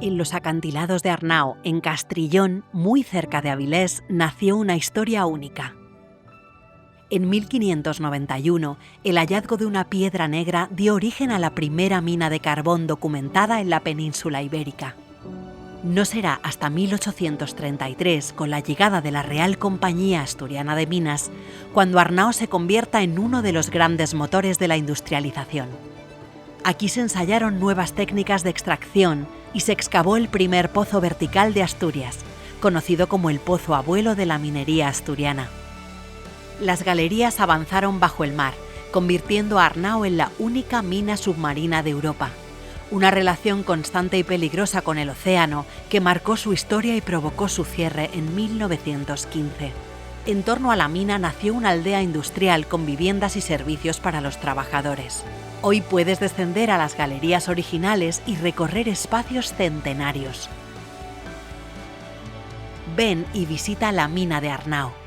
En los acantilados de Arnao, en Castrillón, muy cerca de Avilés, nació una historia única. En 1591, el hallazgo de una piedra negra dio origen a la primera mina de carbón documentada en la península ibérica. No será hasta 1833, con la llegada de la Real Compañía Asturiana de Minas, cuando Arnao se convierta en uno de los grandes motores de la industrialización. Aquí se ensayaron nuevas técnicas de extracción y se excavó el primer pozo vertical de Asturias, conocido como el Pozo Abuelo de la minería asturiana. Las galerías avanzaron bajo el mar, convirtiendo a Arnao en la única mina submarina de Europa. Una relación constante y peligrosa con el océano que marcó su historia y provocó su cierre en 1915. En torno a la mina nació una aldea industrial con viviendas y servicios para los trabajadores. Hoy puedes descender a las galerías originales y recorrer espacios centenarios. Ven y visita la mina de Arnao.